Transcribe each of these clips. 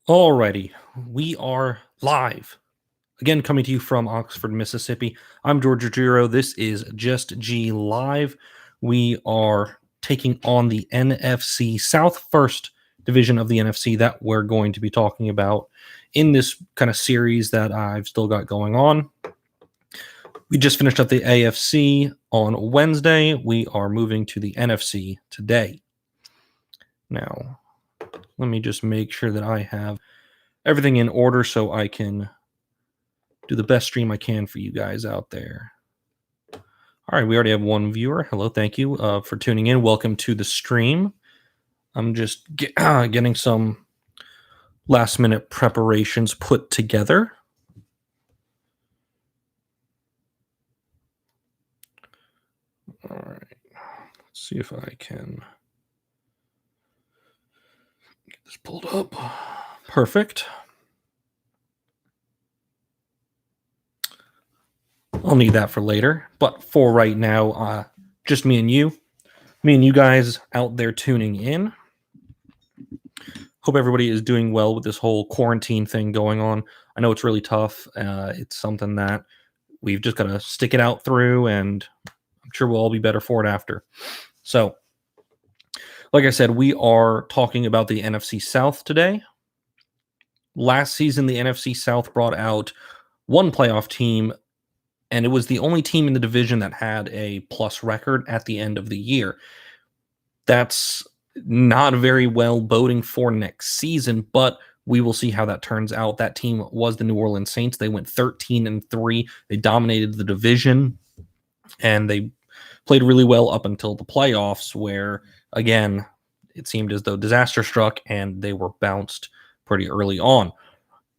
Alrighty, we are live. Again, coming to you from Oxford, Mississippi. I'm George Ruggiero. This is Just G Live. We are taking on the NFC South, first division of the NFC that we're going to be talking about in this kind of series that I've still got going on. We just finished up the AFC on Wednesday. We are moving to the NFC today. Now, let me just make sure that I have everything in order so I can do the best stream I can for you guys out there. All right, we already have one viewer. Hello, thank you for tuning in. Welcome to the stream. I'm just getting some last minute preparations put together. All right, let's see if I can get this pulled up. Perfect. I'll need that for later, but for right now, just me and you guys out there tuning in. Hope everybody is doing well with this whole quarantine thing going on. I know it's really tough. It's something that we've just got to stick it out through, and I'm sure we'll all be better for it after. So, like I said, we are talking about the NFC South today. Last season, the NFC South brought out one playoff team, and it was the only team in the division that had a plus record at the end of the year. That's not very well boding for next season, but we will see how that turns out. That team was the New Orleans Saints. They went 13-3. They dominated the division, and they played really well up until the playoffs, where, again, it seemed as though disaster struck, and they were bounced pretty early on.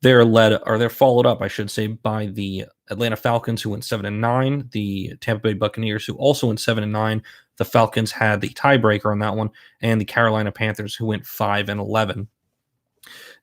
They're followed up, I should say, by the Atlanta Falcons, who went 7-9, the Tampa Bay Buccaneers, who also went 7-9. The Falcons had the tiebreaker on that one, and the Carolina Panthers, who went 5-11.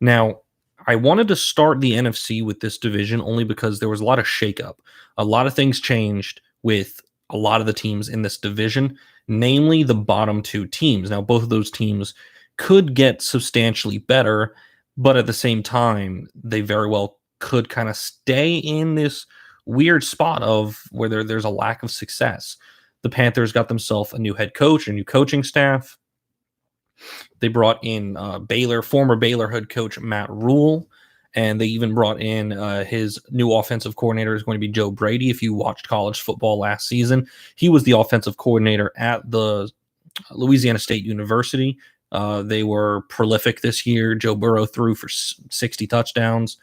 Now, I wanted to start the NFC with this division only because there was a lot of shakeup. A lot of things changed with a lot of the teams in this division, namely the bottom two teams. Now, both of those teams could get substantially better, but at the same time, they very well could kind of stay in this weird spot of where there's a lack of success. The Panthers got themselves a new head coach, a new coaching staff. They brought in former Baylor head coach Matt Rule, and they even brought in his new offensive coordinator is going to be Joe Brady. If you watched college football last season, he was the offensive coordinator at the Louisiana State University. They were prolific this year. Joe Burrow threw for 60 touchdowns.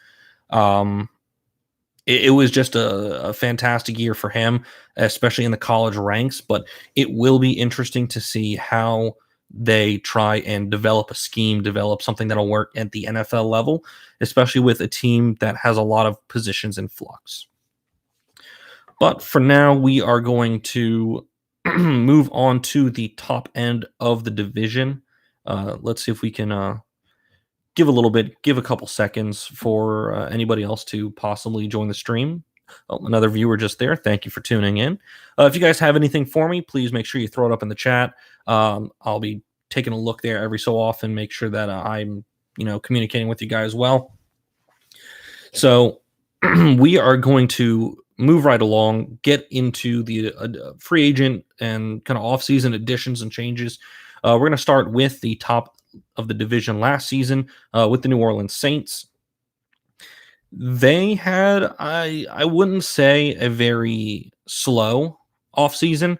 It was just a fantastic year for him, especially in the college ranks. But it will be interesting to see how they try and develop a scheme, develop something that'll work at the NFL level, especially with a team that has a lot of positions in flux. But for now, we are going to move on to the top end of the division. Let's see if we can give a couple seconds for anybody else to possibly join the stream. Oh, another viewer just there. Thank you for tuning in. If you guys have anything for me, please make sure you throw it up in the chat. I'll be taking a look there every so often, make sure that I'm communicating with you guys well. So we are going to move right along, get into the free agent and kind of off-season additions and changes. We're going to start with the top of the division last season with the New Orleans Saints. They had, I wouldn't say a very slow offseason.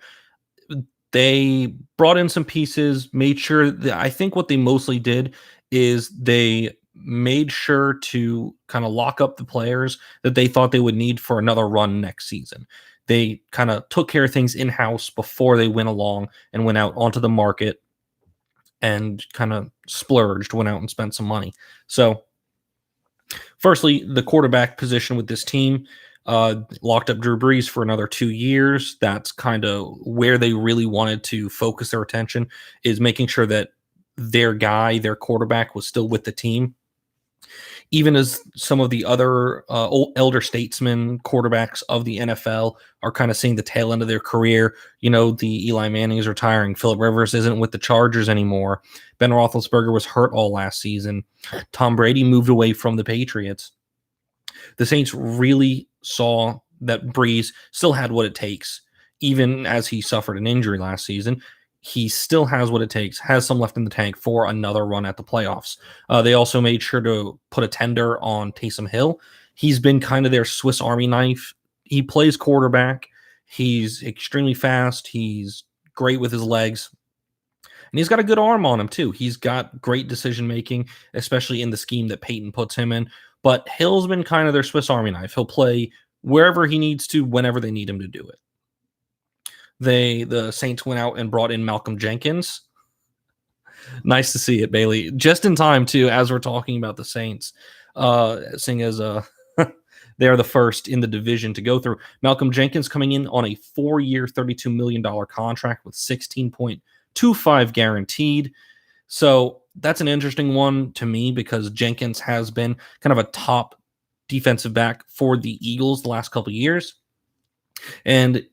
They brought in some pieces, made sure that I think what they mostly did is they made sure to kind of lock up the players that they thought they would need for another run next season. They kind of took care of things in-house before they went along and went out onto the market and kind of splurged, went out and spent some money. So, firstly, the quarterback position with this team locked up Drew Brees for another 2 years. That's kind of where they really wanted to focus their attention, is making sure that their quarterback, was still with the team. even as some of the other elder statesmen quarterbacks of the NFL are kind of seeing the tail end of their career. The Eli Manning is retiring. Phillip Rivers isn't with the Chargers anymore. Ben Roethlisberger was hurt all last season. Tom Brady moved away from the Patriots. The Saints really saw that Breeze still had what it takes, even as he suffered an injury last season. He still has what it takes, has some left in the tank for another run at the playoffs. They also made sure to put a tender on Taysom Hill. He's been kind of their Swiss Army knife. He plays quarterback. He's extremely fast. He's great with his legs. And he's got a good arm on him, too. He's got great decision making, especially in the scheme that Peyton puts him in. But Hill's been kind of their Swiss Army knife. He'll play wherever he needs to, whenever they need him to do it. The Saints went out and brought in Malcolm Jenkins. Nice to see it, Bailey. Just in time, too, as we're talking about the Saints, seeing as they are the first in the division to go through. Malcolm Jenkins coming in on a 4-year, $32 million contract with $16.25 guaranteed. So that's an interesting one to me because Jenkins has been kind of a top defensive back for the Eagles the last couple of years. And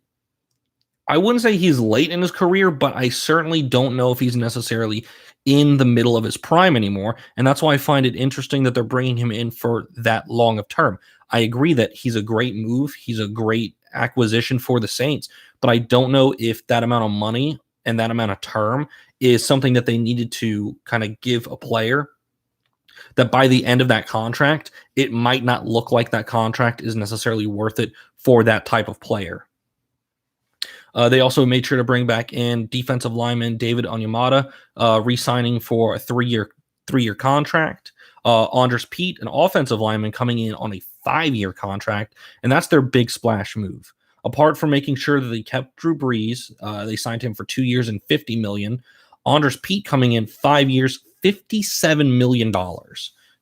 I wouldn't say he's late in his career, but I certainly don't know if he's necessarily in the middle of his prime anymore. And that's why I find it interesting that they're bringing him in for that long of term. I agree that he's a great move. He's a great acquisition for the Saints, but I don't know if that amount of money and that amount of term is something that they needed to kind of give a player that by the end of that contract, it might not look like that contract is necessarily worth it for that type of player. They also made sure to bring back in defensive lineman David Onyemata, re-signing for a three-year contract. Andres Pete, an offensive lineman, coming in on a 5-year contract, and that's their big splash move. Apart from making sure that they kept Drew Brees, they signed him for 2 years and $50 million. Andres Pete coming in 5 years, $57 million.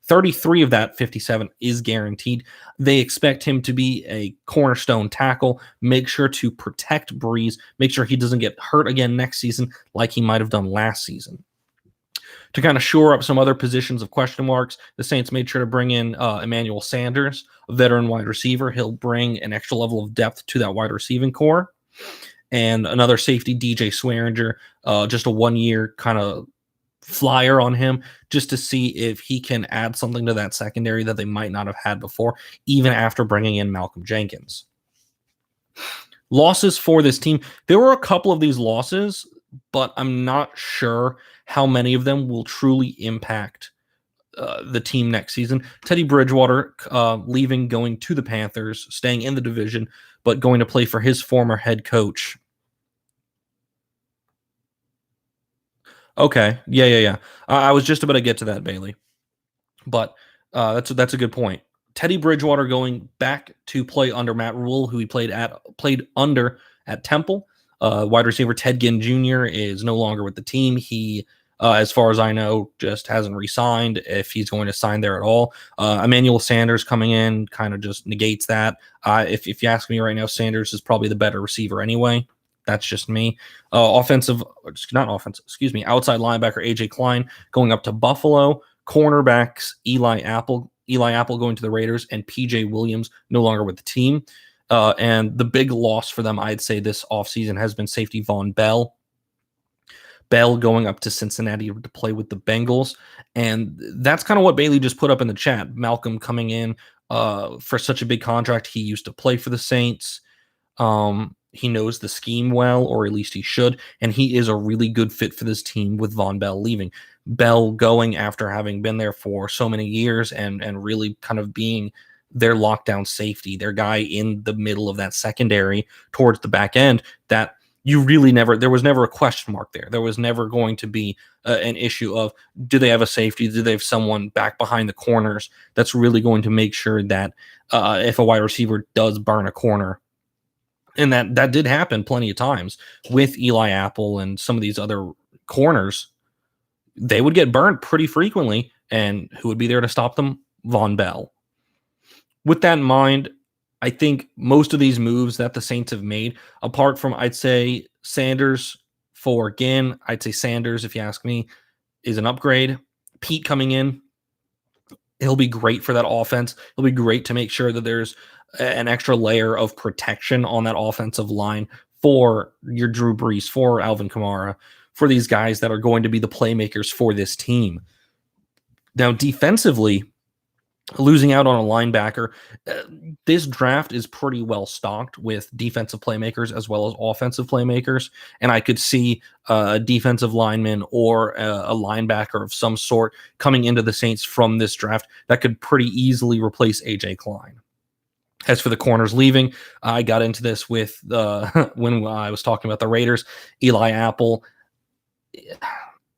33 of that 57 is guaranteed. They expect him to be a cornerstone tackle, make sure to protect Breeze, make sure he doesn't get hurt again next season like he might have done last season. To kind of shore up some other positions of question marks, the Saints made sure to bring in Emmanuel Sanders, a veteran wide receiver. He'll bring an extra level of depth to that wide receiving core. And another safety, DJ Swearinger, just a 1-year kind of flyer on him just to see if he can add something to that secondary that they might not have had before, even after bringing in Malcolm Jenkins. Losses for this team. There were a couple of these losses, but I'm not sure how many of them will truly impact the team next season. Teddy Bridgewater leaving, going to the Panthers, staying in the division, but going to play for his former head coach. Okay. Yeah. I was just about to get to that, Bailey. But that's a good point. Teddy Bridgewater going back to play under Matt Rule, who he played under at Temple. Wide receiver Ted Ginn Jr. is no longer with the team. He, as far as I know, just hasn't re-signed, if he's going to sign there at all. Emmanuel Sanders coming in kind of just negates that. If you ask me right now, Sanders is probably the better receiver anyway. That's just me. Outside linebacker A.J. Klein going up to Buffalo. Cornerbacks Eli Apple going to the Raiders, and P.J. Williams no longer with the team. And the big loss for them, I'd say, this offseason has been safety Von Bell. Bell going up to Cincinnati to play with the Bengals. And that's kind of what Bailey just put up in the chat. Malcolm coming in for such a big contract. He used to play for the Saints. He knows the scheme well, or at least he should, and he is a really good fit for this team with Von Bell leaving. Bell going after having been there for so many years and really kind of being their lockdown safety, their guy in the middle of that secondary towards the back end that there was never a question mark there. There was never going to be an issue of, do they have a safety? Do they have someone back behind the corners that's really going to make sure that if a wide receiver does burn a corner, and that did happen plenty of times with Eli Apple and some of these other corners, they would get burnt pretty frequently. And who would be there to stop them? Von Bell. With that in mind, I think most of these moves that the Saints have made, apart from, I'd say, Sanders for Ginn, I'd say Sanders, if you ask me, is an upgrade. Pete coming in, He'll be great for that offense. He'll be great to make sure that there's an extra layer of protection on that offensive line for your Drew Brees, for Alvin Kamara, for these guys that are going to be the playmakers for this team. Now, defensively, losing out on a linebacker, this draft is pretty well stocked with defensive playmakers as well as offensive playmakers. And I could see a defensive lineman or a linebacker of some sort coming into the Saints from this draft that could pretty easily replace AJ Klein. As for the corners leaving, I got into this with when I was talking about the Raiders. Eli Apple,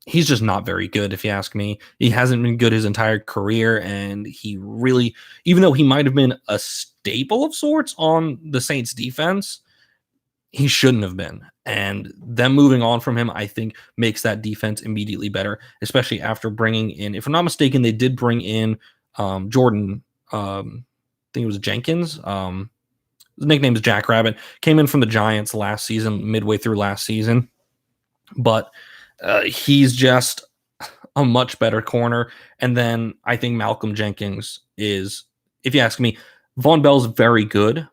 he's just not very good, if you ask me. He hasn't been good his entire career, and he really, even though he might have been a staple of sorts on the Saints defense, he shouldn't have been. And them moving on from him, I think, makes that defense immediately better, especially after bringing in, if I'm not mistaken, they did bring in Jordan, I think it was Jenkins. His nickname is Jackrabbit. Came in from the Giants last season, midway through last season. But he's just a much better corner. And then I think Malcolm Jenkins is, if you ask me, Von Bell's very good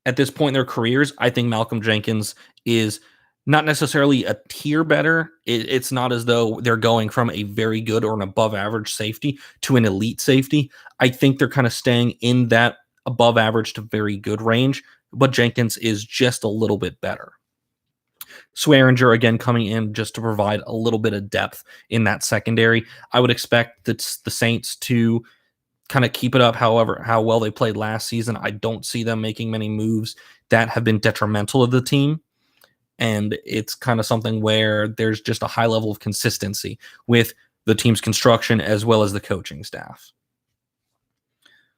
at this point in their careers. I think Malcolm Jenkins is not necessarily a tier better. It's not as though they're going from a very good or an above average safety to an elite safety. I think they're kind of staying in that above average to very good range, but Jenkins is just a little bit better. Swearinger, again, coming in just to provide a little bit of depth in that secondary. I would expect the Saints to kind of keep it up, however, how well they played last season. I don't see them making many moves that have been detrimental to the team. And it's kind of something where there's just a high level of consistency with the team's construction as well as the coaching staff.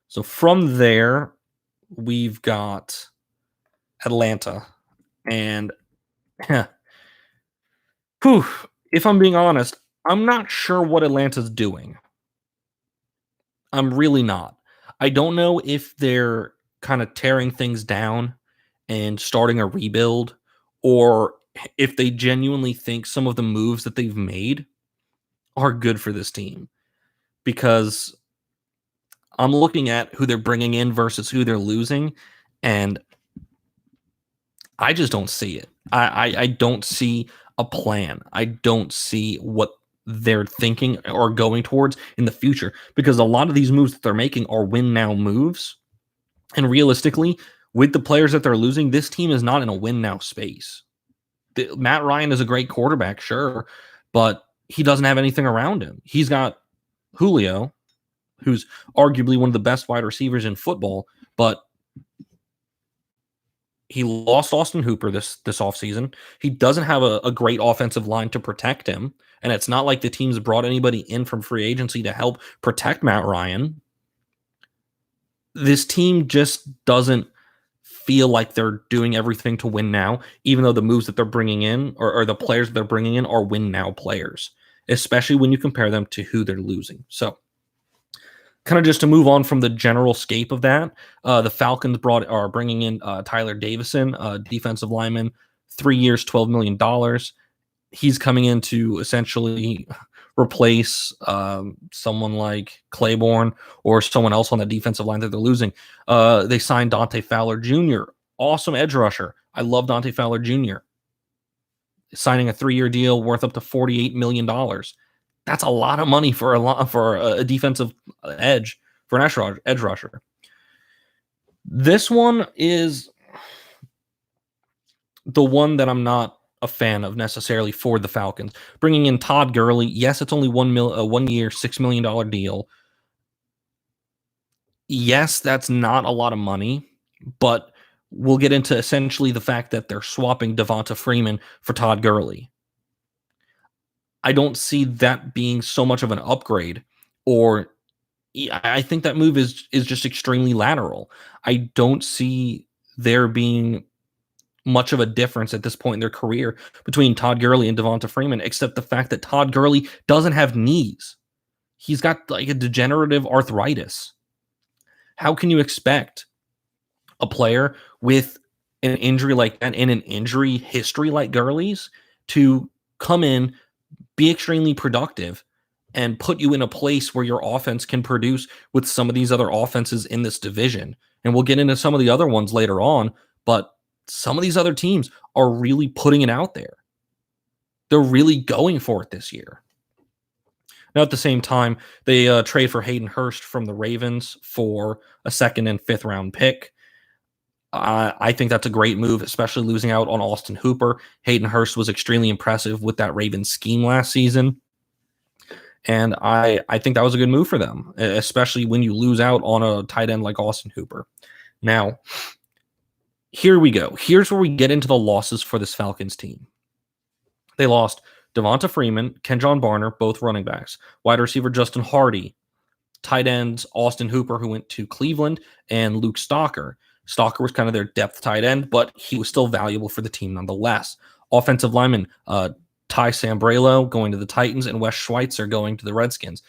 So from there, we've got Atlanta. And if I'm being honest, I'm not sure what Atlanta's doing. I'm really not. I don't know if they're kind of tearing things down and starting a rebuild, or if they genuinely think some of the moves that they've made are good for this team. Because I'm looking at who they're bringing in versus who they're losing, and I just don't see it. I don't see a plan. I don't see what they're thinking or going towards in the future, because a lot of these moves that they're making are win now moves. And realistically, with the players that they're losing, this team is not in a win now space. Matt Ryan is a great quarterback, sure, but he doesn't have anything around him. He's got Julio, who's arguably one of the best wide receivers in football, but he lost Austin Hooper this offseason. He doesn't have a great offensive line to protect him, and it's not like the team's brought anybody in from free agency to help protect Matt Ryan. This team just doesn't feel like they're doing everything to win now, even though the moves that they're bringing in or the players that they're bringing in are win now players, especially when you compare them to who they're losing. So kind of just to move on from the general scape of that, the Falcons are bringing in Tyler Davison, defensive lineman, 3 years, $12 million. He's coming in to essentially replace someone like Claiborne or someone else on the defensive line that they're losing. They signed Dante Fowler Jr., awesome edge rusher. I love Dante Fowler Jr. Signing a 3-year deal worth up to $48 million. That's a lot of money for a defensive edge, for an edge rusher. This one is the one that I'm not a fan of necessarily for the Falcons. Bringing in Todd Gurley, yes, it's only 1 year, $6 million deal. Yes, that's not a lot of money, but we'll get into essentially the fact that they're swapping Devonta Freeman for Todd Gurley. I don't see that being so much of an upgrade, or I think that move is just extremely lateral. I don't see there being much of a difference at this point in their career between Todd Gurley and Devonta Freeman, except the fact that Todd Gurley doesn't have knees. He's got like a degenerative arthritis. How can you expect a player with an injury like that, in an injury history like Gurley's, to come in, be extremely productive, and put you in a place where your offense can produce with some of these other offenses in this division. And we'll get into some of the other ones later on, but some of these other teams are really putting it out there. They're really going for it this year. Now, at the same time, they trade for Hayden Hurst from the Ravens for a second and fifth round pick. I think that's a great move, especially losing out on Austin Hooper. Hayden Hurst was extremely impressive with that Ravens scheme last season. And I think that was a good move for them, especially when you lose out on a tight end like Austin Hooper. Now, here we go. Here's where we get into the losses for this Falcons team. They lost Devonta Freeman, Kenjon Barner, both running backs, wide receiver Justin Hardy, tight ends Austin Hooper, who went to Cleveland, and Luke Stalker. Stalker was kind of their depth tight end, but he was still valuable for the team nonetheless. Offensive lineman Ty Sambrailo going to the Titans, and Wes Schweitzer going to the Redskins.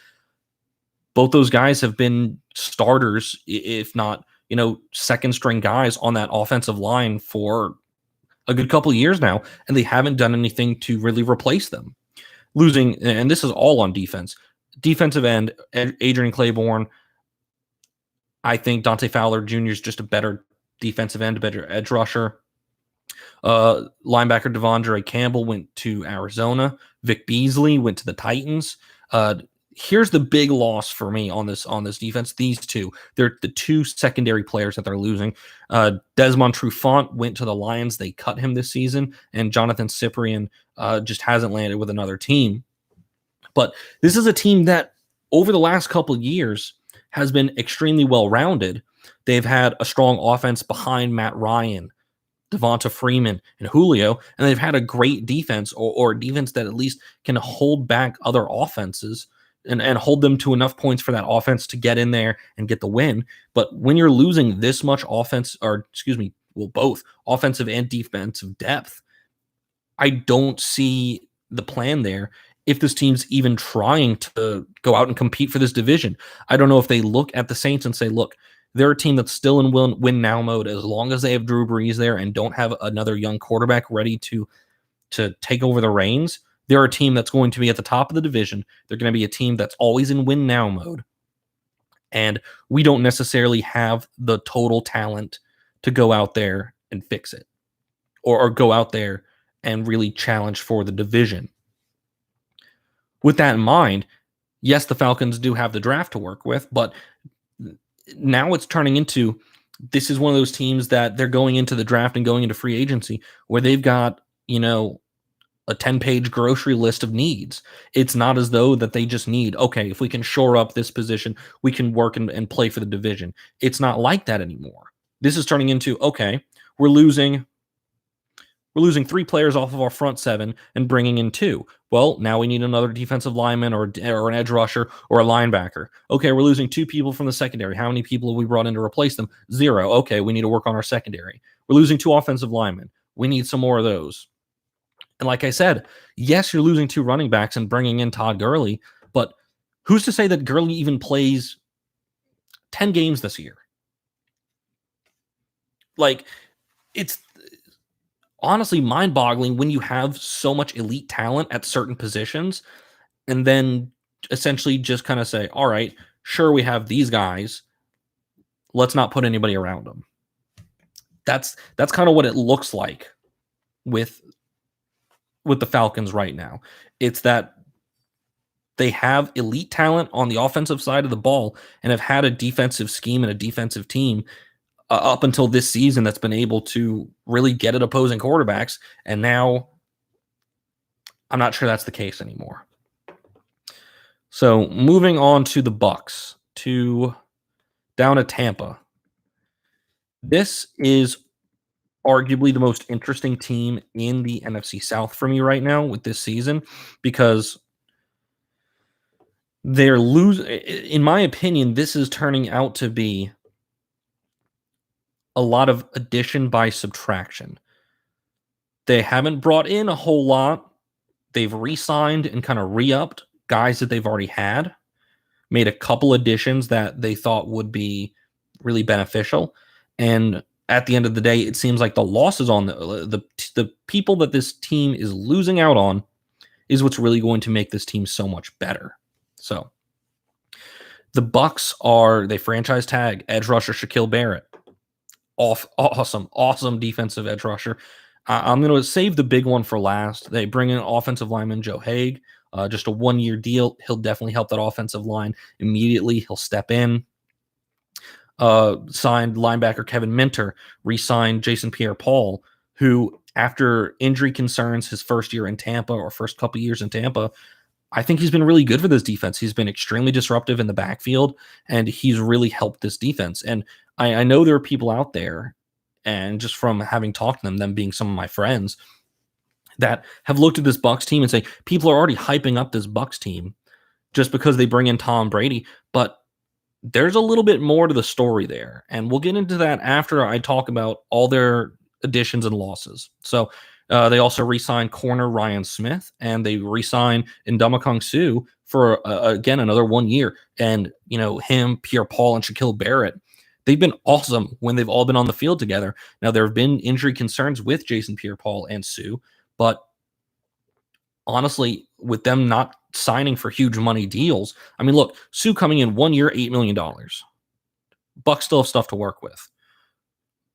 Both those guys have been starters, if not, second string guys on that offensive line for a good couple of years now, and they haven't done anything to really replace them. Losing, and this is all on defense. Defensive end, Adrian Claiborne. I think Dante Fowler Jr. is just a better defensive end, a better edge rusher. Linebacker Devondre Campbell went to Arizona. Vic Beasley went to the Titans. Here's the big loss for me on this defense. These two, they're the two secondary players that they're losing. Desmond Trufant went to the Lions. They cut him this season, and Jonathan Cyprien just hasn't landed with another team. But this is a team that over the last couple of years has been extremely well-rounded. They've had a strong offense behind Matt Ryan, Devonta Freeman, and Julio, and they've had a great defense or defense that at least can hold back other offenses and hold them to enough points for that offense to get in there and get the win. But when you're losing this much both offensive and defensive depth, I don't see the plan there if this team's even trying to go out and compete for this division. I don't know if they look at the Saints and say, look, they're a team that's still in win now mode as long as they have Drew Brees there and don't have another young quarterback ready to take over the reins. They're a team that's going to be at the top of the division. They're going to be a team that's always in win now mode. And we don't necessarily have the total talent to go out there and fix it or go out there and really challenge for the division. With that in mind, yes, the Falcons do have the draft to work with, but now it's turning into, this is one of those teams that they're going into the draft and going into free agency where they've got, a 10-page grocery list of needs. It's not as though that they just need, okay, if we can shore up this position, we can work and play for the division. It's not like that anymore. This is turning into, okay, we're losing 3 players off of our front 7 and bringing in 2. Well, now we need another defensive lineman or an edge rusher or a linebacker. Okay, we're losing 2 people from the secondary. How many people have we brought in to replace them? 0. Okay, we need to work on our secondary. We're losing 2 offensive linemen. We need some more of those. And like I said, yes, you're losing 2 running backs and bringing in Todd Gurley, but who's to say that Gurley even plays 10 games this year? Like, it's honestly mind-boggling when you have so much elite talent at certain positions and then essentially just kind of say, all right, sure, we have these guys. Let's not put anybody around them. That's kind of what it looks like with the Falcons right now. It's that they have elite talent on the offensive side of the ball and have had a defensive scheme and a defensive team up until this season that's been able to really get at opposing quarterbacks. And now I'm not sure that's the case anymore. So moving on to the Bucs, down at Tampa. This is arguably the most interesting team in the NFC South for me right now with this season because they're losing. In my opinion, this is turning out to be a lot of addition by subtraction. They haven't brought in a whole lot. They've re-signed and kind of re-upped guys that they've already had, made a couple additions that they thought would be really beneficial. And at the end of the day, it seems like the losses on the people that this team is losing out on is what's really going to make this team so much better. So the Bucks they franchise tag edge rusher Shaquille Barrett. Awesome defensive edge rusher. I'm going to save the big one for last. They bring in offensive lineman Joe Haig, just a 1-year deal. He'll definitely help that offensive line immediately. He'll step in. Signed linebacker Kevin Minter, re-signed Jason Pierre-Paul, who after injury concerns his first year in Tampa or first couple years in Tampa, I think he's been really good for this defense. He's been extremely disruptive in the backfield, and he's really helped this defense. And I know there are people out there, and just from having talked to them being some of my friends, that have looked at this Bucks team and say people are already hyping up this Bucks team just because they bring in Tom Brady. But there's a little bit more to the story there, and we'll get into that after I talk about all their additions and losses. So they also re-signed corner Ryan Smith, and they re-signed Ndamukong Suh for again another 1 year. And him, Pierre-Paul, and Shaquille Barrett, they've been awesome when they've all been on the field together. Now there have been injury concerns with Jason Pierre-Paul and Suh, but honestly, with them not signing for huge money deals, I mean, look, Suh coming in 1 year, $8 million. Bucks still have stuff to work with.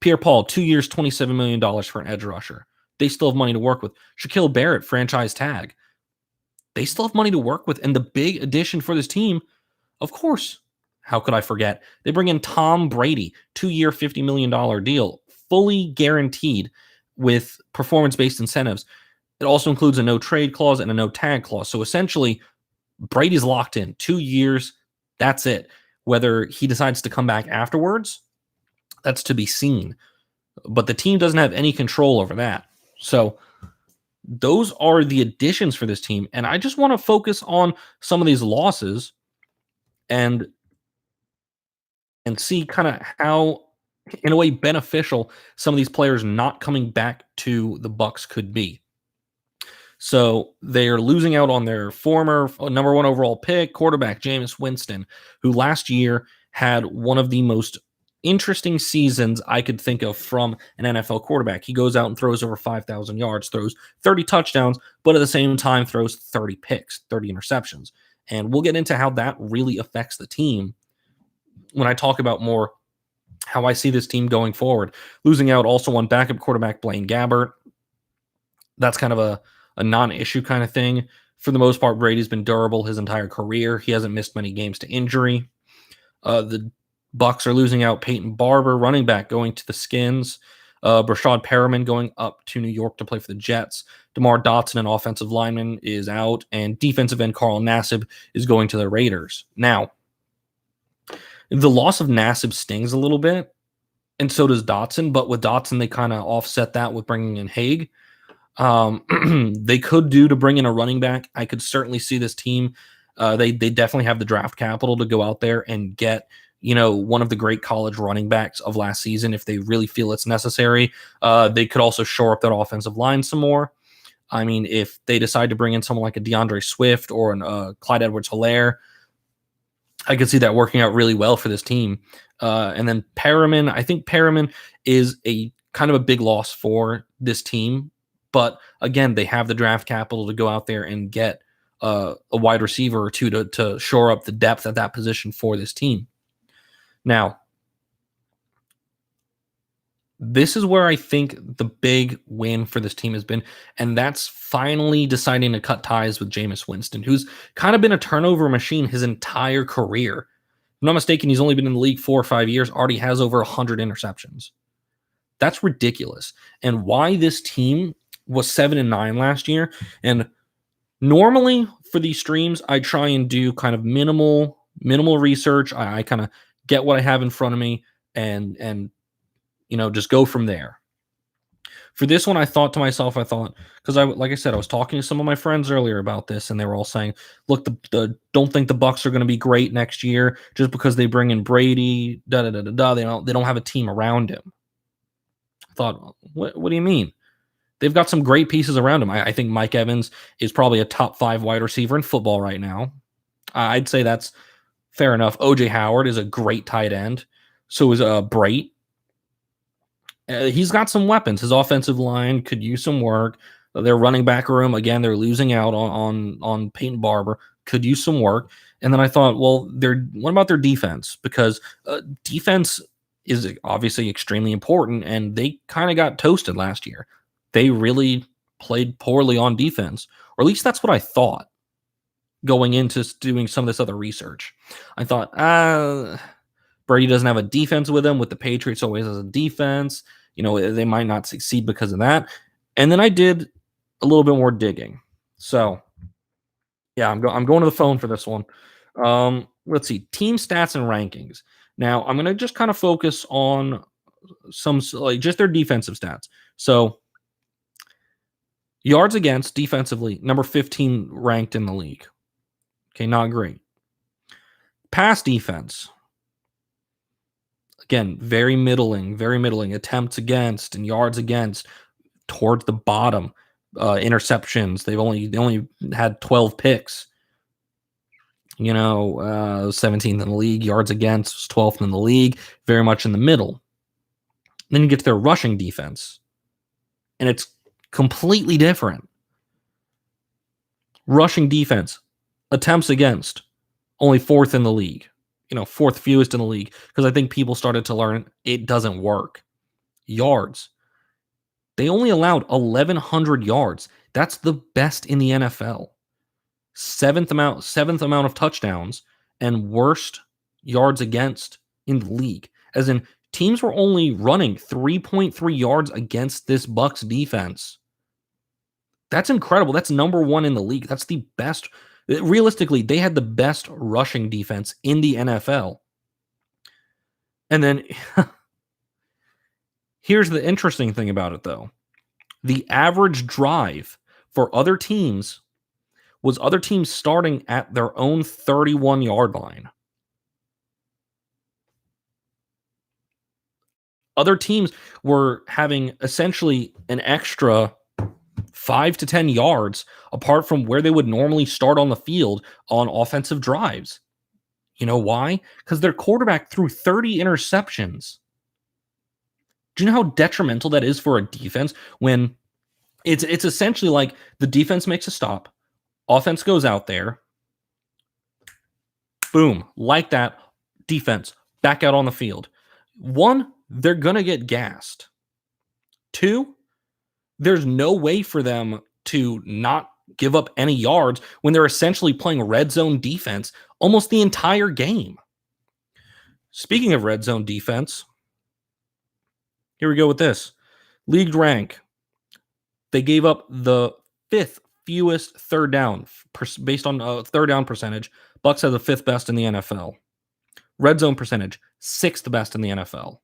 Pierre-Paul, 2 years, $27 million for an edge rusher. They still have money to work with. Shaquille Barrett, franchise tag. They still have money to work with. And the big addition for this team, of course, how could I forget? They bring in Tom Brady, 2-year, $50 million deal, fully guaranteed with performance-based incentives. It also includes a no-trade clause and a no-tag clause. So essentially, Brady's locked in 2 years. That's it. Whether he decides to come back afterwards, that's to be seen. But the team doesn't have any control over that. So those are the additions for this team. And I just want to focus on some of these losses and see kind of how, in a way, beneficial some of these players not coming back to the Bucks could be. So they're losing out on their former number 1 overall pick, quarterback Jameis Winston, who last year had one of the most interesting seasons I could think of from an NFL quarterback. He goes out and throws over 5,000 yards, throws 30 touchdowns, but at the same time throws 30 picks, 30 interceptions. And we'll get into how that really affects the team when I talk about more how I see this team going forward. Losing out also on backup quarterback Blaine Gabbert. That's kind of a non-issue kind of thing. For the most part, Brady's been durable his entire career. He hasn't missed many games to injury. The Bucks are losing out Peyton Barber, running back, going to the Skins. Brashad Perriman going up to New York to play for the Jets. DeMar Dotson, an offensive lineman, is out. And defensive end Carl Nassib is going to the Raiders. Now, the loss of Nassib stings a little bit, and so does Dotson. But with Dotson, they kind of offset that with bringing in Haig. They could do to bring in a running back. I could certainly see this team. They definitely have the draft capital to go out there and get one of the great college running backs of last season if they really feel it's necessary. They could also shore up that offensive line some more. I mean, if they decide to bring in someone like a DeAndre Swift or an Clyde Edwards-Helaire, I could see that working out really well for this team. And then Perriman, I think Perriman is a kind of a big loss for this team. But again, they have the draft capital to go out there and get a wide receiver or two to shore up the depth at that position for this team. Now, this is where I think the big win for this team has been, and that's finally deciding to cut ties with Jameis Winston, who's kind of been a turnover machine his entire career. If I'm not mistaken, he's only been in the league 4 or 5 years, already has over 100 interceptions. That's ridiculous. And why this team was 7-9 last year. And normally for these streams, I try and do kind of minimal research. I kind of get what I have in front of me and just go from there. For this one, I thought to myself, because like I said, I was talking to some of my friends earlier about this, and they were all saying, look, don't think the Bucks are going to be great next year just because they bring in Brady, They don't have a team around him. I thought, what do you mean? They've got some great pieces around him. I think Mike Evans is probably a top 5 wide receiver in football right now. I'd say that's fair enough. O.J. Howard is a great tight end. So is Brait. He's got some weapons. His offensive line could use some work. Their running back room, again, they're losing out on Peyton Barber. Could use some work. And then I thought, well, what about their defense? Because defense is obviously extremely important, and they kind of got toasted last year. They really played poorly on defense, or at least that's what I thought going into doing some of this other research. I thought, Brady doesn't have a defense with him. With the Patriots, always has a defense. They might not succeed because of that. And then I did a little bit more digging. So, yeah, I'm going to the phone for this one. Let's see, team stats and rankings. Now, I'm going to just kind of focus on some like just their defensive stats. So, yards against defensively, number 15 ranked in the league. Okay, not great. Pass defense. Again, very middling. Attempts against and yards against towards the bottom. Interceptions. They only had 12 picks. 17th in the league. Yards against, 12th in the league. Very much in the middle. Then you get to their rushing defense, and it's completely different. Rushing defense, attempts against, only 4th in the league. 4th fewest in the league, because I think people started to learn it doesn't work. Yards, they only allowed 1,100 yards. That's the best in the NFL. Seventh amount of touchdowns, and worst yards against in the league. As in, teams were only running 3.3 yards against this Bucks defense. That's incredible. That's number 1 in the league. That's the best. Realistically, they had the best rushing defense in the NFL. And then here's the interesting thing about it, though. The average drive for other teams was other teams starting at their own 31-yard line. Other teams were having essentially an extra 5 to 10 yards apart from where they would normally start on the field on offensive drives. You know why? Because their quarterback threw 30 interceptions. Do you know how detrimental that is for a defense when it's essentially like the defense makes a stop, offense goes out there, boom, like that, defense back out on the field. 1, they're going to get gassed. 2, there's no way for them to not give up any yards when they're essentially playing red zone defense almost the entire game. Speaking of red zone defense, here we go with this. League rank. They gave up the 5th fewest third down based on third down percentage. Bucks have the 5th best in the NFL. Red zone percentage, 6th best in the NFL.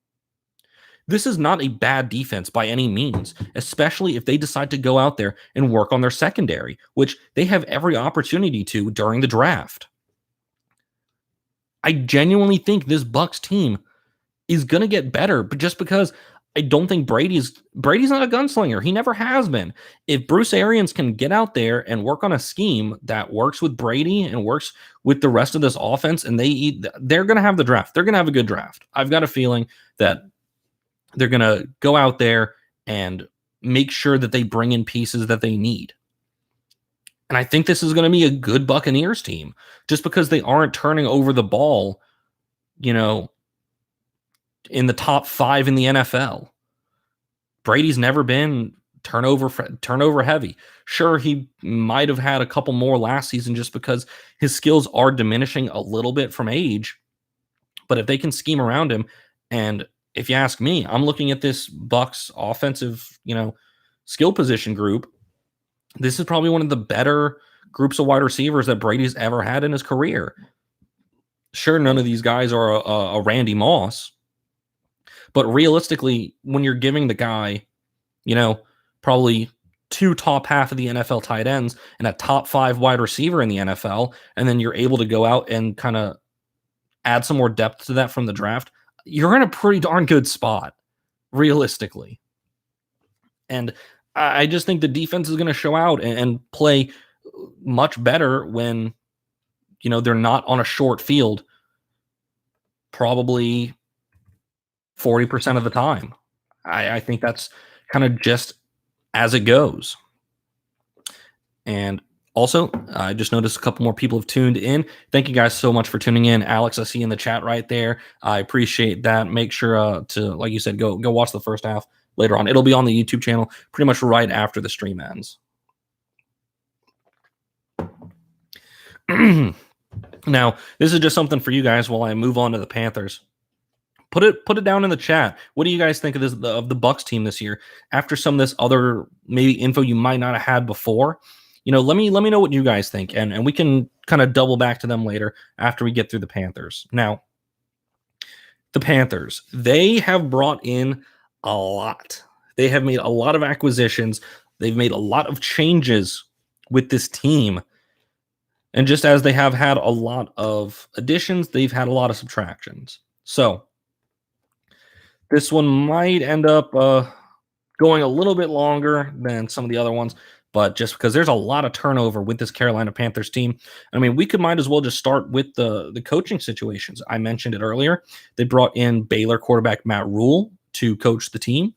This is not a bad defense by any means, especially if they decide to go out there and work on their secondary, which they have every opportunity to during the draft. I genuinely think this Bucks team is going to get better, but just because I don't think Brady's not a gunslinger. He never has been. If Bruce Arians can get out there and work on a scheme that works with Brady and works with the rest of this offense, and they're going to have the draft. They're going to have a good draft. I've got a feeling that they're going to go out there and make sure that they bring in pieces that they need. And I think this is going to be a good Buccaneers team just because they aren't turning over the ball, in the top 5 in the NFL. Brady's never been turnover heavy. Sure, he might have had a couple more last season just because his skills are diminishing a little bit from age. But if they can scheme around him, and if you ask me, I'm looking at this Bucks offensive, skill position group. This is probably one of the better groups of wide receivers that Brady's ever had in his career. Sure, none of these guys are a Randy Moss. But realistically, when you're giving the guy, probably 2 top half of the NFL tight ends and a top 5 wide receiver in the NFL, and then you're able to go out and kind of add some more depth to that from the draft, you're in a pretty darn good spot, realistically. And I just think the defense is going to show out and play much better when, they're not on a short field, probably 40% of the time. I think that's kind of just as it goes. And Also, I just noticed a couple more people have tuned in. Thank you guys so much for tuning in. Alex, I see you in the chat right there. I appreciate that. Make sure to, like you said, go watch the first half later on. It'll be on the YouTube channel pretty much right after the stream ends. Now, this is just something for you guys while I move on to the Panthers. Put it down in the chat. What do you guys think of this of the Bucks team this year? After some of this other maybe info you might not have had before, let me know what you guys think, and we can kind of double back to them later after we get through the Panthers. Now, the Panthers, they have brought in a lot. They have made a lot of acquisitions. They've made a lot of changes with this team. And just as they have had a lot of additions, they've had a lot of subtractions. So this one might end up going a little bit longer than some of the other ones, but just because there's a lot of turnover with this Carolina Panthers team, I mean, we might as well just start with the coaching situations. I mentioned it earlier. They brought in Baylor quarterback Matt Rule to coach the team,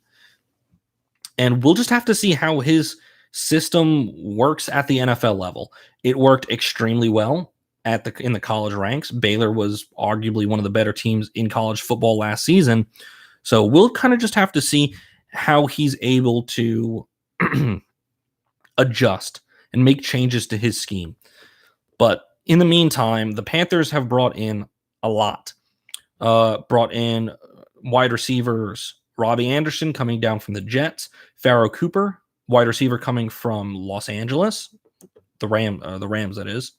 and we'll just have to see how his system works at the NFL level. It worked extremely well in the college ranks. Baylor was arguably one of the better teams in college football last season. So we'll kind of just have to see how he's able to adjust and make changes to his scheme. But in the meantime, the Panthers have brought in a lot. Brought in wide receivers, Robbie Anderson coming down from the Jets, Pharaoh Cooper, wide receiver coming from Los Angeles, the Rams, that is.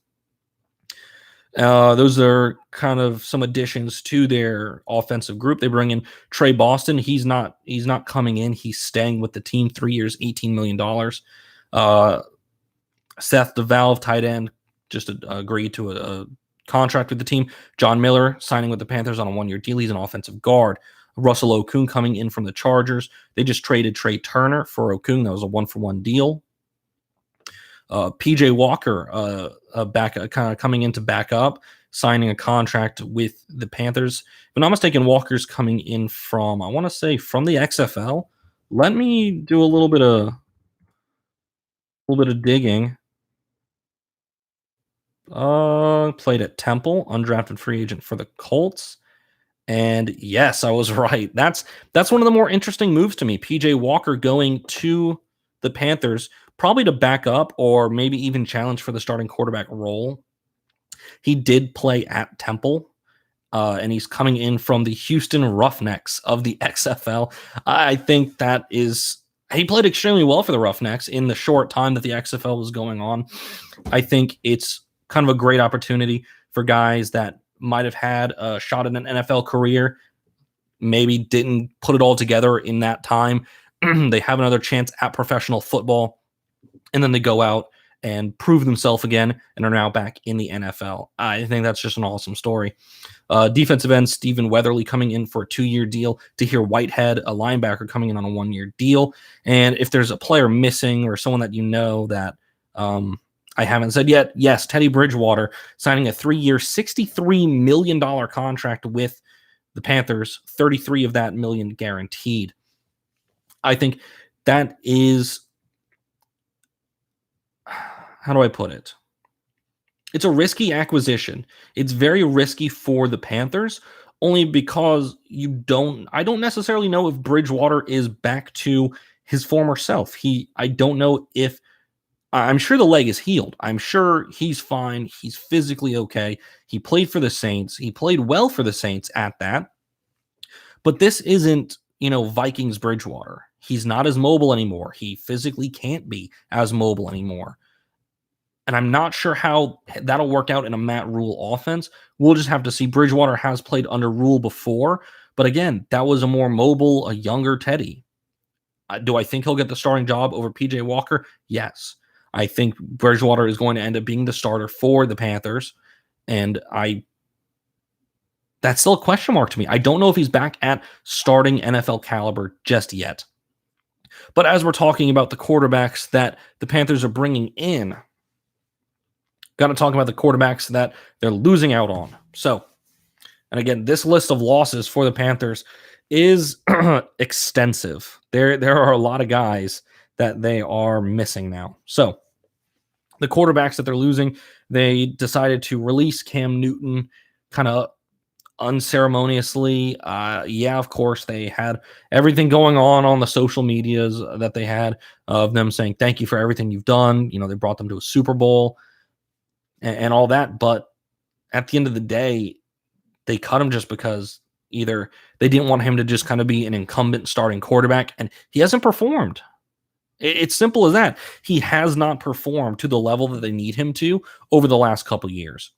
Those are kind of some additions to their offensive group. They bring in Trey Boston. He's not coming in. He's staying with the team 3 years, $18 million. Seth DeValve, tight end, just agreed to a contract with the team. John Miller signing with the Panthers on a 1-year deal. He's an offensive guard. Russell Okung coming in from the Chargers. They just traded Trey Turner for Okung. That was a 1-for-1 deal. PJ Walker, back kind of coming in to back up, signing a contract with the Panthers. If I'm not mistaken, Walker's coming in from, I want to say, from the XFL. Let me do a little bit of digging. Played at Temple, undrafted free agent for the Colts. And yes, I was right. That's one of the more interesting moves to me. PJ Walker going to the Panthers, probably to back up or maybe even challenge for the starting quarterback role. He did play at Temple, and he's coming in from the Houston Roughnecks of the XFL. I think he played extremely well for the Roughnecks in the short time that the XFL was going on. I think it's kind of a great opportunity for guys that might have had a shot at an NFL career, maybe didn't put it all together in that time. They have another chance at professional football, and then they go out and prove themselves again and are now back in the NFL. I think that's just an awesome story. Defensive end Stephen Weatherly coming in for a 2-year deal. Tahir Whitehead, a linebacker, coming in on a 1-year deal. And if there's a player missing or someone that you know that I haven't said yet, yes, Teddy Bridgewater signing a 3-year, $63 million contract with the Panthers, 33 of that million guaranteed. I think that is, how do I put it? It's a risky acquisition. It's very risky for the Panthers, only because I don't necessarily know if Bridgewater is back to his former self. I don't know if, I'm sure the leg is healed. I'm sure he's fine. He's physically okay. He played for the Saints. He played well for the Saints at that. But this isn't, Vikings Bridgewater. He's not as mobile anymore. He physically can't be as mobile anymore. And I'm not sure how that'll work out in a Matt Rule offense. We'll just have to see. Bridgewater has played under Rule before. But again, that was a more mobile, a younger Teddy. Do I think he'll get the starting job over PJ Walker? Yes. I think Bridgewater is going to end up being the starter for the Panthers. And that's still a question mark to me. I don't know if he's back at starting NFL caliber just yet. But as we're talking about the quarterbacks that the Panthers are bringing in, got to talk about the quarterbacks that they're losing out on. So, and again, this list of losses for the Panthers is extensive. There are a lot of guys that they are missing now. So, The quarterbacks that they're losing, they decided to release Cam Newton kind of unceremoniously. Yeah, of course, they had everything going on the social medias that they had of them saying, thank you for everything you've done. They brought them to a Super Bowl and all that. But at the end of the day, they cut him just because either they didn't want him to just kind of be an incumbent starting quarterback, and he hasn't performed. It's simple as that. He has not performed to the level that they need him to over the last couple years.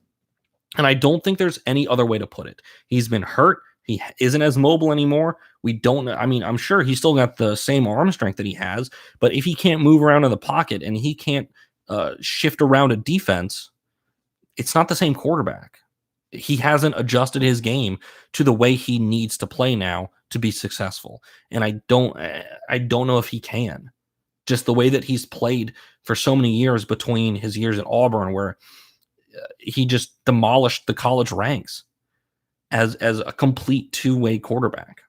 And I don't think there's any other way to put it. He's been hurt. He isn't as mobile anymore. We don't know. I mean, I'm sure he's still got the same arm strength that he has, but if he can't move around in the pocket and he can't shift around a defense, it's not the same quarterback. He hasn't adjusted his game to the way he needs to play now to be successful. And I don't know if he can. Just the way that he's played for so many years between his years at Auburn, where he just demolished the college ranks as a complete two-way quarterback.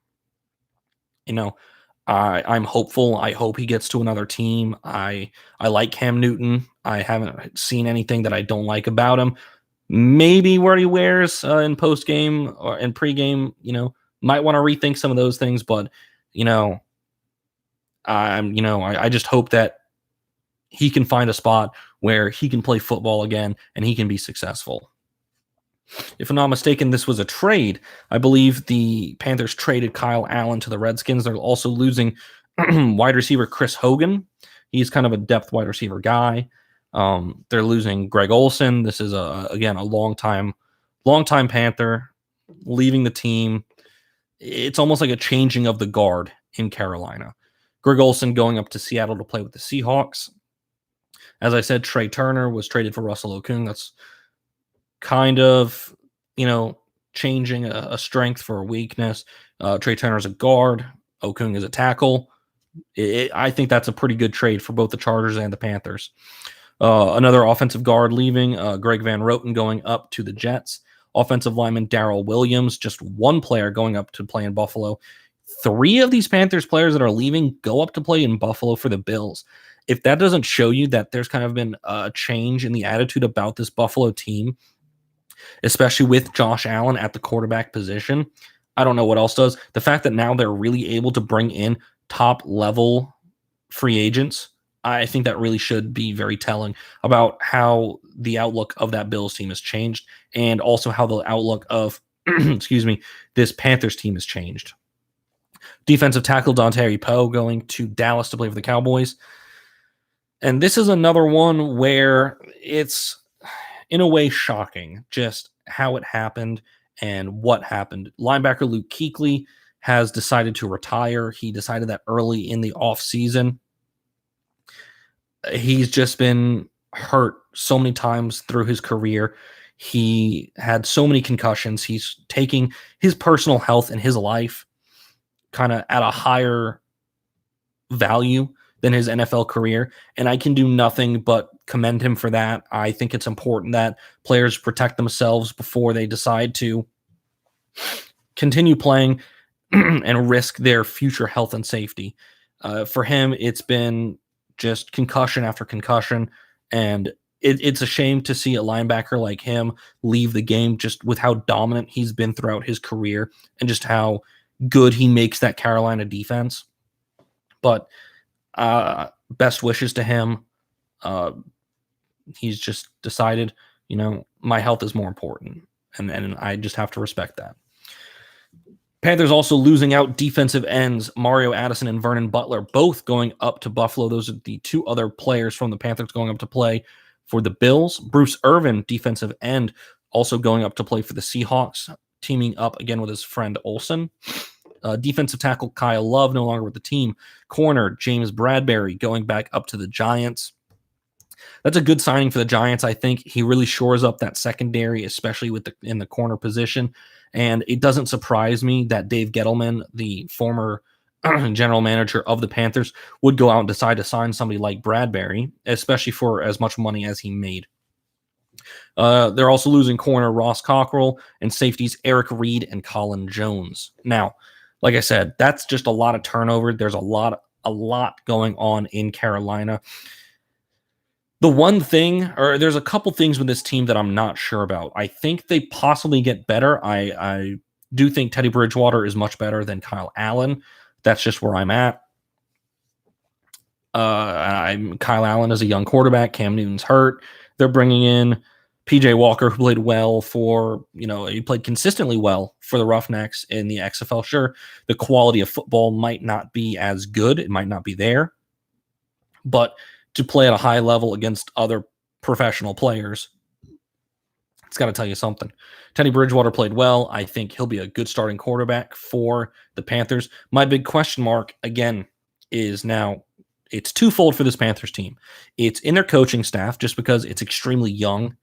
I'm hopeful. I hope he gets to another team. I like Cam Newton. I haven't seen anything that I don't like about him. Maybe what he wears in post-game or in pre-game, might want to rethink some of those things, but I just hope that he can find a spot where he can play football again and he can be successful. If I'm not mistaken, this was a trade. I believe the Panthers traded Kyle Allen to the Redskins. They're also losing wide receiver Chris Hogan. He's kind of a depth wide receiver guy. They're losing Greg Olsen. This is a longtime Panther leaving the team. It's almost like a changing of the guard in Carolina. Greg Olsen going up to Seattle to play with the Seahawks. As I said, Trey Turner was traded for Russell Okung. That's kind of, changing a strength for a weakness. Trey Turner is a guard. Okung is a tackle. I think that's a pretty good trade for both the Chargers and the Panthers. Another offensive guard leaving, Greg Van Roten going up to the Jets. Offensive lineman Darrell Williams, just one player going up to play in Buffalo. 3 of these Panthers players that are leaving go up to play in Buffalo for the Bills. If that doesn't show you that there's kind of been a change in the attitude about this Buffalo team, especially with Josh Allen at the quarterback position, I don't know what else does. The fact that now they're really able to bring in top-level free agents, I think that really should be very telling about how the outlook of that Bills team has changed and also how the outlook of, this Panthers team has changed. Defensive tackle Dontari Poe going to Dallas to play for the Cowboys. And this is another one where it's, in a way, shocking just how it happened and what happened. Linebacker Luke Kuechly has decided to retire. He decided that early in the offseason. He's just been hurt so many times through his career. He had so many concussions. He's taking his personal health and his life kind of at a higher value than his NFL career. And I can do nothing but commend him for that. I think it's important that players protect themselves before they decide to continue playing and risk their future health and safety. For him, it's been just concussion after concussion. And it's a shame to see a linebacker like him leave the game just with how dominant he's been throughout his career and just how good he makes that Carolina defense. But best wishes to him. He's just decided, my health is more important. And I just have to respect that. Panthers also losing out defensive ends, Mario Addison and Vernon Butler, both going up to Buffalo. Those are the 2 other players from the Panthers going up to play for the Bills. Bruce Irvin, defensive end, also going up to play for the Seahawks, teaming up again with his friend Olsen. Defensive tackle Kyle Love, no longer with the team. Corner James Bradbury going back up to the Giants. That's a good signing for the Giants. I think he really shores up that secondary, especially in the corner position. And it doesn't surprise me that Dave Gettleman, the former general manager of the Panthers, would go out and decide to sign somebody like Bradbury, especially for as much money as he made. They're also losing corner Ross Cockrell and safeties Eric Reed and Colin Jones. Now, like I said, that's just a lot of turnover. There's a lot going on in Carolina. The one thing, or there's a couple things with this team that I'm not sure about. I think they possibly get better. I do think Teddy Bridgewater is much better than Kyle Allen. That's just where I'm at. Kyle Allen is a young quarterback. Cam Newton's hurt. They're bringing in PJ Walker, who played well for, he played consistently well for the Roughnecks in the XFL. Sure, the quality of football might not be as good. It might not be there. But to play at a high level against other professional players, it's got to tell you something. Teddy Bridgewater played well. I think he'll be a good starting quarterback for the Panthers. My big question mark, again, is now it's twofold for this Panthers team. It's in their coaching staff, just because it's extremely young.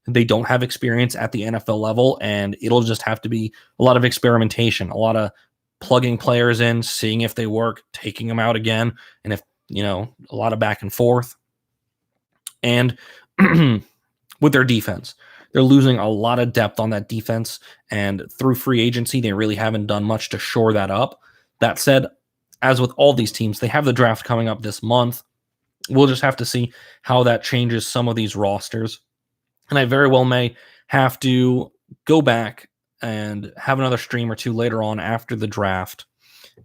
They don't have experience at the NFL level, and it'll just have to be a lot of experimentation, a lot of plugging players in, seeing if they work, taking them out again, and if, a lot of back and forth. And with their defense, they're losing a lot of depth on that defense, and through free agency, they really haven't done much to shore that up. That said, as with all these teams, they have the draft coming up this month. We'll just have to see how that changes some of these rosters. And I very well may have to go back and have another stream or two later on after the draft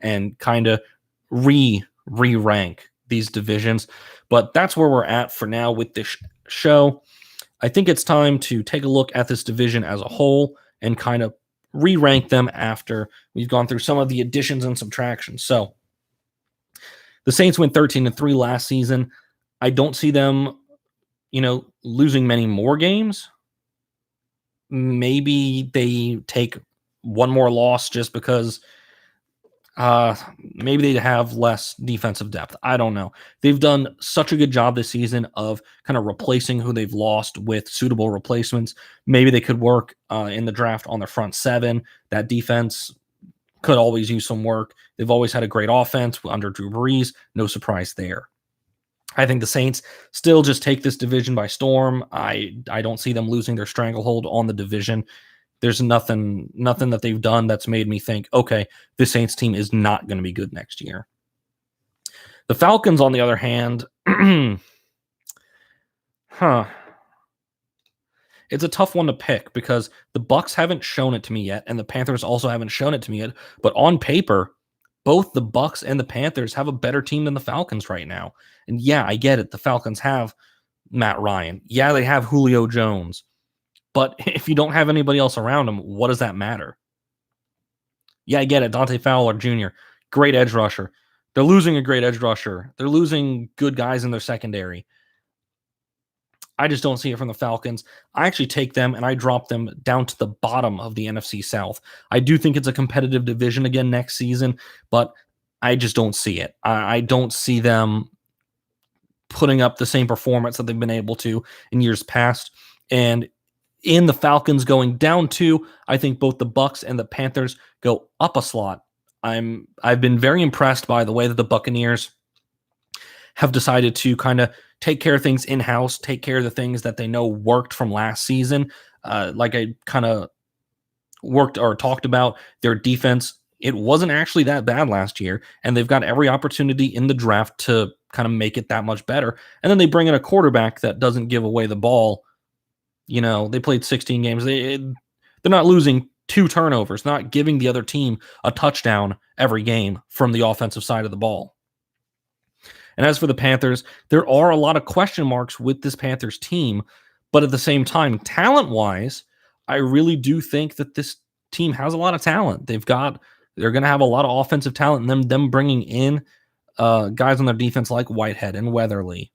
and kind of re-rank these divisions. But that's where we're at for now with this show. I think it's time to take a look at this division as a whole and kind of re-rank them after we've gone through some of the additions and subtractions. So the Saints went 13-3 last season. I don't see them, losing many more games. Maybe they take one more loss just because maybe they have less defensive depth. I don't know. They've done such a good job this season of kind of replacing who they've lost with suitable replacements. Maybe they could work in the draft on their front seven. That defense could always use some work. They've always had a great offense under Drew Brees. No surprise there. I think the Saints still just take this division by storm. I don't see them losing their stranglehold on the division. There's nothing that they've done that's made me think, okay, the Saints team is not going to be good next year. The Falcons, on the other hand, it's a tough one to pick because the Bucs haven't shown it to me yet, and the Panthers also haven't shown it to me yet. But on paper, both the Bucs and the Panthers have a better team than the Falcons right now. And yeah, I get it. The Falcons have Matt Ryan. Yeah, they have Julio Jones. But if you don't have anybody else around them, what does that matter? Yeah, I get it. Dante Fowler Jr., great edge rusher. They're losing a great edge rusher. They're losing good guys in their secondary. I just don't see it from the Falcons. I actually take them and I drop them down to the bottom of the NFC South. I do think it's a competitive division again next season, but I just don't see it. I don't see them putting up the same performance that they've been able to in years past. And in the Falcons going down to, I think both the Bucs and the Panthers go up a slot. I've been very impressed by the way that the Buccaneers have decided to kind of take care of things in-house, take care of the things that they know worked from last season. Like I kind of worked or talked about, their defense, it wasn't actually that bad last year, and they've got every opportunity in the draft to kind of make it that much better. And then they bring in a quarterback that doesn't give away the ball. They played 16 games. They're not losing 2 turnovers, not giving the other team a touchdown every game from the offensive side of the ball. And as for the Panthers, there are a lot of question marks with this Panthers team, but at the same time, talent-wise, I really do think that this team has a lot of talent. They're going to have a lot of offensive talent, and them bringing in guys on their defense like Whitehead and Weatherly.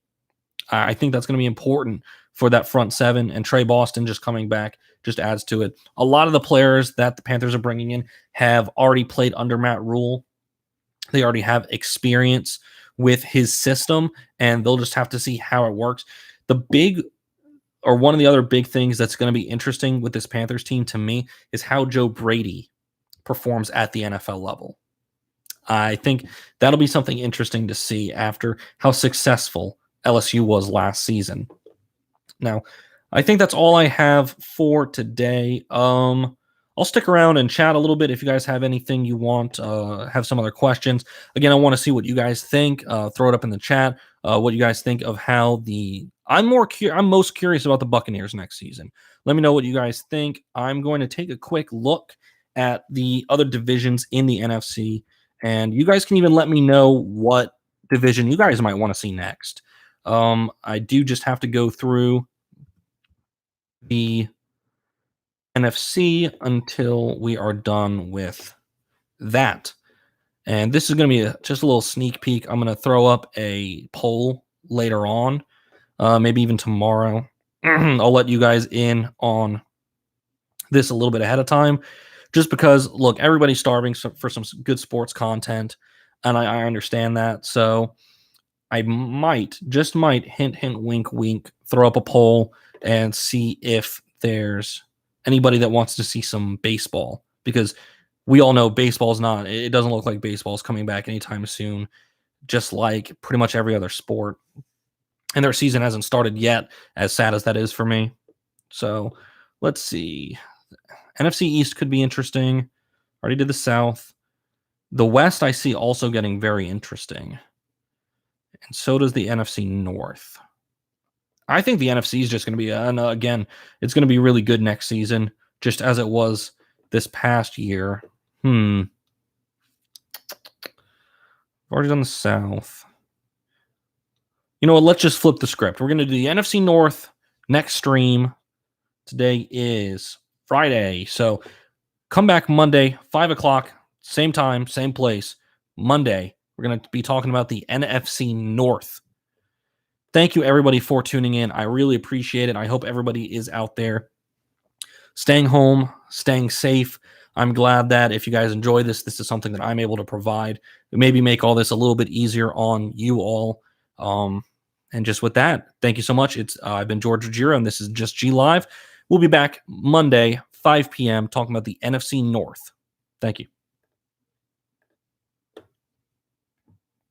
I think that's going to be important for that front seven, and Trey Boston just coming back just adds to it. A lot of the players that the Panthers are bringing in have already played under Matt Rule. They already have experience with his system, and they'll just have to see how it works. One of the other big things that's going to be interesting with this Panthers team to me is how Joe Brady performs at the NFL level. I think that'll be something interesting to see after how successful LSU was last season. Now, I think that's all I have for today. I'll stick around and chat a little bit if you guys have anything you want, have some other questions. Again, I want to see what you guys think. Throw it up in the chat, what you guys think of how the I'm most curious about the Buccaneers next season. Let me know what you guys think. I'm going to take a quick look at the other divisions in the NFC, and you guys can even let me know what division you guys might want to see next. I do just have to go through the NFC until we are done with that. And this is going to be just a little sneak peek. I'm going to throw up a poll later on, maybe even tomorrow. I'll let you guys in on this a little bit ahead of time, just because, look, everybody's starving for some good sports content, and I understand that. So I just might, hint, hint, wink, wink, throw up a poll and see if there's anybody that wants to see some baseball, because we all know it doesn't look like baseball's coming back anytime soon, just like pretty much every other sport. And their season hasn't started yet, as sad as that is for me. So let's see. NFC East could be interesting. Already did the South. The West I see also getting very interesting. And so does the NFC North. I think the NFC is just going to be, again, it's going to be really good next season, just as it was this past year. I've already done the South. You know what? Let's just flip the script. We're going to do the NFC North next stream. Today is Friday. So come back Monday, 5 o'clock, same time, same place. Monday, we're going to be talking about the NFC North. Thank you, everybody, for tuning in. I really appreciate it. I hope everybody is out there staying home, staying safe. I'm glad that if you guys enjoy this is something that I'm able to provide. Maybe make all this a little bit easier on you all. And just with that, thank you so much. I've been George Ruggiero, and this is Just G Live. We'll be back Monday, 5 p.m., talking about the NFC North. Thank you.